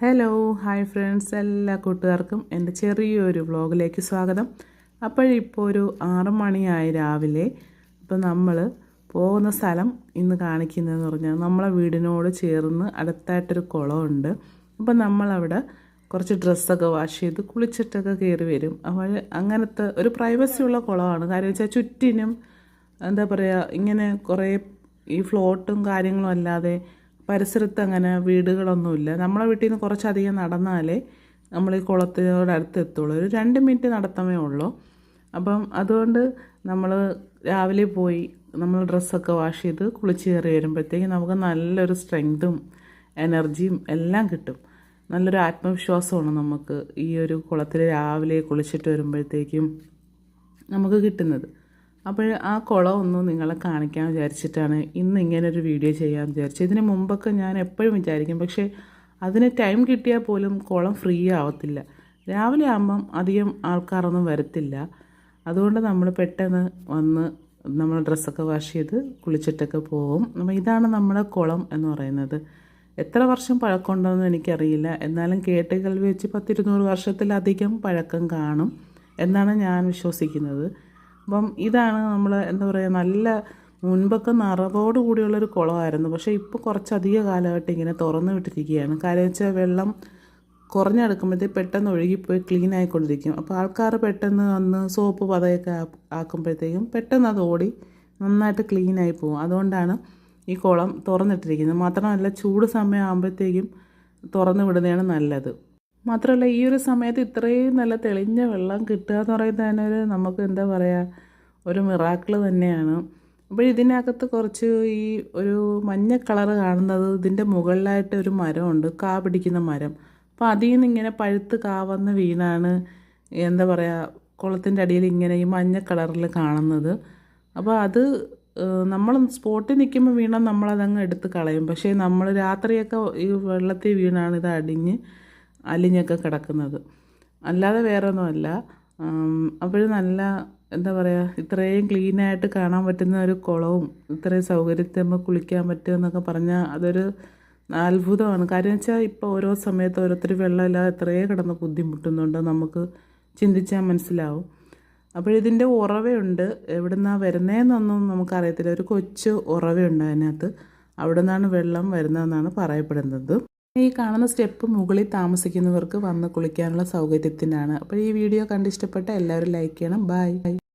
Hello hi friends, എല്ലാ കൂട്ടുകാർക്കും എൻ്റെ ചെറിയൊരു വ്ളോഗിലേക്ക് സ്വാഗതം. അപ്പോഴിപ്പോൾ ഒരു 6 മണിയായി രാവിലെ. അപ്പോൾ നമ്മൾ പോകുന്ന സ്ഥലം ഇന്ന് കാണിക്കുന്നതെന്ന് പറഞ്ഞാൽ നമ്മളെ വീടിനോട് ചേർന്ന് അടുത്തായിട്ടൊരു കുളമുണ്ട്. അപ്പോൾ നമ്മളവിടെ കുറച്ച് ഡ്രസ്സൊക്കെ വാഷ് ചെയ്ത് കുളിച്ചിട്ടൊക്കെ കയറി വരും. അപ്പോൾ അങ്ങനത്തെ ഒരു പ്രൈവസി ഉള്ള കുളമാണ്. കാര്യം വെച്ചാൽ ചുറ്റിനും എന്താ പറയുക, ഇങ്ങനെ കുറേ ഈ ഫ്ലോട്ടും കാര്യങ്ങളും അല്ലാതെ പരിസരത്ത് അങ്ങനെ വീടുകളൊന്നുമില്ല. നമ്മളെ വീട്ടിൽ നിന്ന് കുറച്ചധികം നടന്നാലേ നമ്മൾ ഈ കുളത്തിനോട് അടുത്ത് എത്തുള്ളൂ. ഒരു 2 മിനിറ്റ് നടത്തമേ ഉള്ളൂ. അപ്പം അതുകൊണ്ട് നമ്മൾ രാവിലെ പോയി നമ്മൾ ഡ്രസ്സൊക്കെ വാഷ് ചെയ്ത് കുളിച്ച് കയറി വരുമ്പോഴത്തേക്കും നമുക്ക് നല്ലൊരു സ്ട്രെങ്തും എനർജിയും എല്ലാം കിട്ടും. നല്ലൊരു ആത്മവിശ്വാസമാണ് നമുക്ക് ഈ ഒരു കുളത്തിൽ രാവിലെ കുളിച്ചിട്ട് വരുമ്പോഴത്തേക്കും നമുക്ക് കിട്ടുന്നത്. അപ്പോൾ ആ കുളം ഒന്ന് നിങ്ങളെ കാണിക്കാൻ വിചാരിച്ചിട്ടാണ് ഇന്ന് ഇങ്ങനൊരു വീഡിയോ ചെയ്യാൻ വിചാരിച്ചത്. ഇതിന് മുമ്പൊക്കെ ഞാൻ എപ്പോഴും വിചാരിക്കും, പക്ഷേ അതിന് ടൈം കിട്ടിയാൽ പോലും കുളം ഫ്രീ ആവത്തില്ല. രാവിലെ ആകുമ്പം അധികം ആൾക്കാരൊന്നും വരത്തില്ല. അതുകൊണ്ട് നമ്മൾ പെട്ടെന്ന് വന്ന് നമ്മൾ ഡ്രസ്സൊക്കെ വാഷ് ചെയ്ത് കുളിച്ചിട്ടൊക്കെ പോകും. അപ്പോൾ ഇതാണ് നമ്മുടെ കുളം എന്ന് പറയുന്നത്. എത്ര വർഷം പഴക്കമുണ്ടെന്ന് എനിക്കറിയില്ല, എന്നാലും കേട്ട് കേൾവി വെച്ച് 10-200 വർഷത്തിലധികം പഴക്കം കാണും എന്നാണ് ഞാൻ വിശ്വസിക്കുന്നത്. അപ്പം ഇതാണ് നമ്മൾ എന്താ പറയുക, നല്ല മുൻപൊക്കെ നിറവോട് കൂടിയുള്ളൊരു കുളമായിരുന്നു. പക്ഷേ ഇപ്പോൾ കുറച്ചധികം കാലമായിട്ട് ഇങ്ങനെ തുറന്നു വിട്ടിരിക്കുകയാണ്. കാര്യം വെച്ചാൽ വെള്ളം കുറഞ്ഞെടുക്കുമ്പോഴത്തേക്ക് പെട്ടെന്ന് ഒഴുകിപ്പോയി ക്ലീൻ ആയിക്കൊണ്ടിരിക്കും. അപ്പോൾ ആൾക്കാർ പെട്ടെന്ന് വന്ന് സോപ്പ് പതയൊക്കെ ആക്കുമ്പോഴത്തേക്കും പെട്ടെന്ന് അത് ഓടി നന്നായിട്ട് ക്ലീനായി പോകും. അതുകൊണ്ടാണ് ഈ കുളം തുറന്നിട്ടിരിക്കുന്നത്. മാത്രമല്ല ചൂട് സമയം ആകുമ്പോഴത്തേക്കും തുറന്നു വിടുന്നതാണ് നല്ലത്. മാത്രമല്ല ഈ ഒരു സമയത്ത് ഇത്രയും നല്ല തെളിഞ്ഞ വെള്ളം കിട്ടുക എന്ന് പറയുന്നത് തന്നെ നമുക്ക് എന്താ പറയുക, ഒരു മിറാക്കിൾ തന്നെയാണ്. അപ്പോൾ ഇതിനകത്ത് കുറച്ച് ഈ ഒരു മഞ്ഞ കളറ് കാണുന്നത് ഇതിൻ്റെ മുകളിലായിട്ട് ഒരു മരമുണ്ട്, കാ പിടിക്കുന്ന മരം. അപ്പോൾ അതിൽ നിന്ന് ഇങ്ങനെ പഴുത്ത് കാ വന്ന് വീണാണ് എന്താ പറയുക കുളത്തിൻ്റെ അടിയിൽ ഇങ്ങനെ ഈ മഞ്ഞ കളറിൽ കാണുന്നത്. അപ്പോൾ അത് നമ്മൾ സ്പോട്ടിൽ നിൽക്കുമ്പോൾ വീണാൽ നമ്മളതങ്ങ് എടുത്ത് കളയും. പക്ഷേ നമ്മൾ രാത്രിയൊക്കെ ഈ വെള്ളത്തിൽ വീണാണ് ഇത് അലിഞ്ഞൊക്കെ കിടക്കുന്നത്, അല്ലാതെ വേറെ ഒന്നുമല്ല. അപ്പോൾ നല്ല എന്താ പറയുക, ഇത്രയും ക്ലീനായിട്ട് കാണാൻ പറ്റുന്ന ഒരു കുളവും ഇത്രയും സൗകര്യത്തിൽ നമുക്ക് കുളിക്കാൻ പറ്റുമെന്നൊക്കെ പറഞ്ഞാൽ അതൊരു അത്ഭുതമാണ്. കാര്യം വെച്ചാൽ ഇപ്പോൾ ഓരോ സമയത്ത് ഓരോരുത്തർ വെള്ളമില്ലാതെ എത്രയോ കിടന്ന് ബുദ്ധിമുട്ടുന്നുണ്ട്, നമുക്ക് ചിന്തിച്ചാൽ മനസ്സിലാവും. അപ്പോഴിതിൻ്റെ ഉറവയുണ്ട്, എവിടെ നിന്നാണ് വരുന്നതെന്നൊന്നും നമുക്കറിയത്തില്ല. ഒരു കൊച്ചു ഉറവയുണ്ട് അതിനകത്ത്, അവിടെ നിന്നാണ് വെള്ളം വരുന്നതെന്നാണ് പറയപ്പെടുന്നത്. ഈ കാണുന്ന സ്റ്റെപ്പ് മുകളിൽ താമസിക്കുന്നവർക്ക് വന്ന് കുളിക്കാനുള്ള സൗകര്യത്തിനാണ്. അപ്പോൾ ഈ വീഡിയോ കണ്ടിഷ്ടപ്പെട്ട എല്ലാവരും ലൈക്ക് ചെയ്യണം. ബൈ.